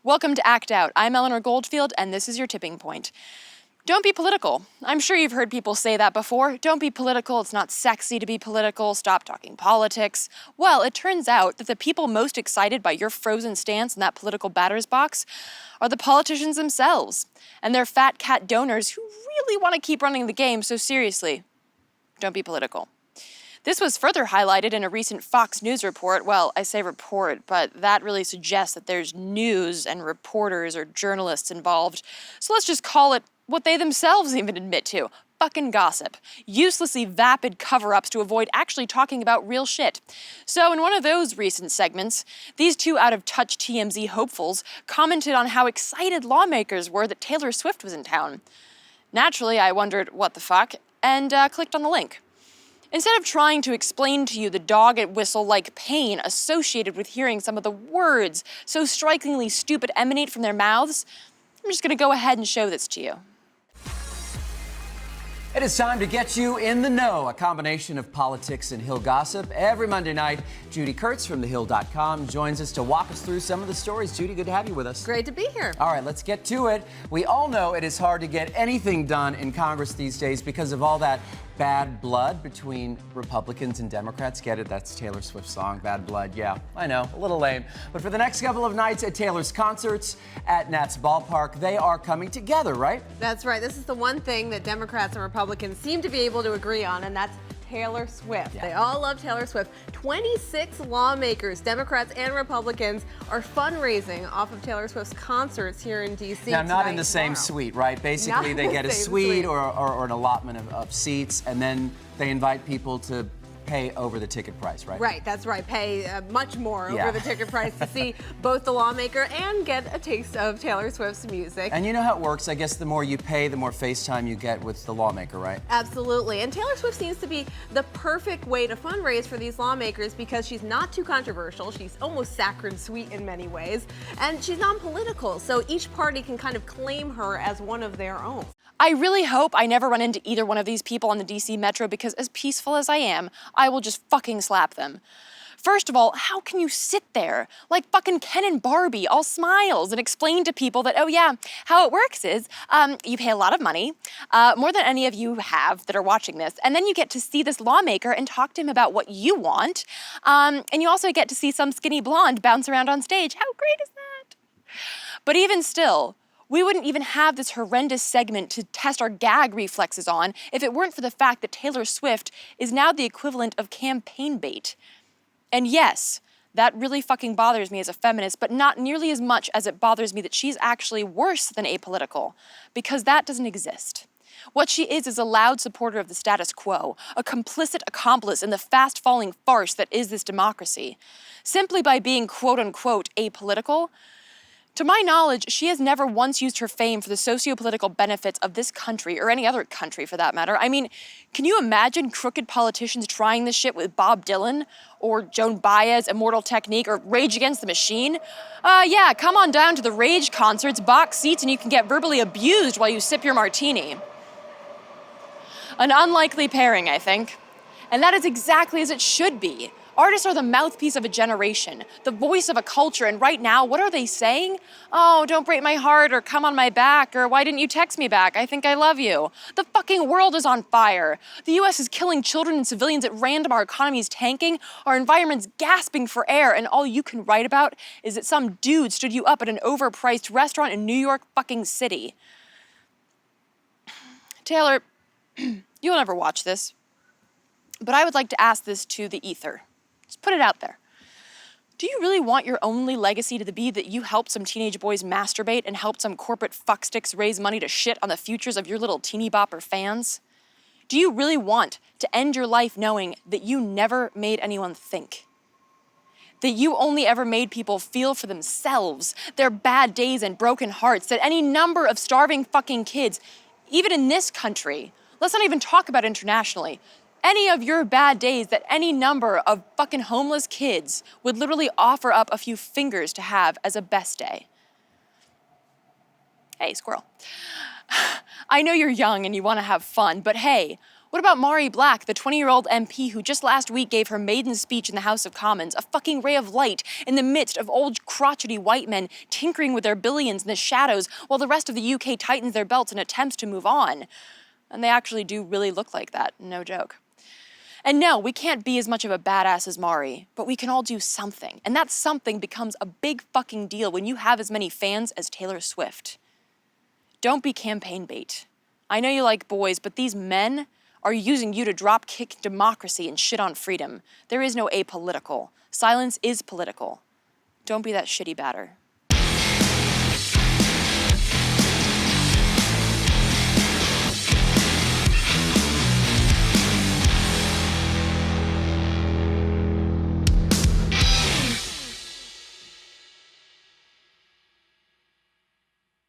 Welcome to Act Out. I'm Eleanor Goldfield, and this is your tipping point. Don't be political. I'm sure you've heard people say that before. Don't be political. It's not sexy to be political. Stop talking politics. Well, it turns out that the people most excited by your frozen stance in that political batter's box are the politicians themselves and their fat cat donors who really want to keep running the game. So seriously, don't be political. This was further highlighted in a recent Fox News report. Well, I say report, but that really suggests that there's news and reporters or journalists involved. So let's just call it what they themselves even admit to. Fucking gossip. Uselessly vapid cover-ups to avoid actually talking about real shit. So in one of those recent segments, these two out-of-touch TMZ hopefuls commented on how excited lawmakers were that Taylor Swift was in town. Naturally, I wondered, what the fuck, and clicked on the link. Instead of trying to explain to you the dog and whistle-like pain associated with hearing some of the words so strikingly stupid emanate from their mouths, I'm just gonna go ahead and show this to you. It is time to get you in the know, a combination of politics and Hill gossip. Every Monday night, Judy Kurtz from Hill.com joins us to walk us through some of the stories. Judy, good to have you with us. Great to be here. All right, let's get to it. We all know it is hard to get anything done in Congress these days because of all that bad blood between Republicans and Democrats. Get it? That's Taylor Swift's song, Bad Blood. Yeah, I know, a little lame. But for the next couple of nights at Taylor's concerts at Nats Ballpark, they are coming together, right? That's right. This is the one thing that Democrats and Republicans seem to be able to agree on, and that's Taylor Swift. Yeah. They all love Taylor Swift. 26 lawmakers, Democrats and Republicans, are fundraising off of Taylor Swift's concerts here in D.C. Now, not in the and same tomorrow. suite, right? Basically, Not they in get the a same suite suite. or an allotment of seats, and then they invite people to pay over the ticket price, right? Right, that's right. Pay much more Yeah. over the ticket price to see both the lawmaker and get a taste of Taylor Swift's music. And you know how it works. I guess the more you pay, the more face time you get with the lawmaker, right? Absolutely. And Taylor Swift seems to be the perfect way to fundraise for these lawmakers because she's not too controversial. She's almost saccharine sweet in many ways. And she's non-political, so each party can kind of claim her as one of their own. I really hope I never run into either one of these people on the DC Metro because as peaceful as I am, I will just fucking slap them. First of all, how can you sit there like fucking Ken and Barbie, all smiles, and explain to people that, oh yeah, how it works is you pay a lot of money, more than any of you have that are watching this, and then you get to see this lawmaker and talk to him about what you want, and you also get to see some skinny blonde bounce around on stage. How great is that? But even still, we wouldn't even have this horrendous segment to test our gag reflexes on if it weren't for the fact that Taylor Swift is now the equivalent of campaign bait. And yes, that really fucking bothers me as a feminist, but not nearly as much as it bothers me that she's actually worse than apolitical, because that doesn't exist. What she is a loud supporter of the status quo, a complicit accomplice in the fast-falling farce that is this democracy. Simply by being quote-unquote apolitical, to my knowledge, she has never once used her fame for the socio-political benefits of this country, or any other country for that matter. I mean, can you imagine crooked politicians trying this shit with Bob Dylan, or Joan Baez, Immortal Technique, or Rage Against the Machine? Yeah, come on down to the Rage concerts, box seats, and you can get verbally abused while you sip your martini. An unlikely pairing, I think. And that is exactly as it should be. Artists are the mouthpiece of a generation, the voice of a culture, and right now, what are they saying? Oh, don't break my heart, or come on my back, or why didn't you text me back? I think I love you. The fucking world is on fire. The US is killing children and civilians at random, our economy is tanking, our environment's gasping for air, and all you can write about is that some dude stood you up at an overpriced restaurant in New York fucking City. Taylor, you'll never watch this, but I would like to ask this to the ether. Just put it out there. Do you really want your only legacy to be that you helped some teenage boys masturbate and helped some corporate fucksticks raise money to shit on the futures of your little teeny bopper fans? Do you really want to end your life knowing that you never made anyone think? That you only ever made people feel for themselves, their bad days and broken hearts, that any number of starving fucking kids, even in this country, let's not even talk about internationally, any of your bad days that any number of fucking homeless kids would literally offer up a few fingers to have as a best day. Hey, squirrel. I know you're young and you want to have fun, but hey, What about Mari Black, the 20-year-old MP who just last week gave her maiden speech in the House of Commons, a fucking ray of light in the midst of old crotchety white men tinkering with their billions in the shadows while the rest of the UK tightens their belts in attempts to move on? And they actually do really look like that, no joke. And no, we can't be as much of a badass as Mari, but we can all do something. And that something becomes a big fucking deal when you have as many fans as Taylor Swift. Don't be campaign bait. I know you like boys, but these men are using you to drop kick democracy and shit on freedom. There is no apolitical. Silence is political. Don't be that shitty batter.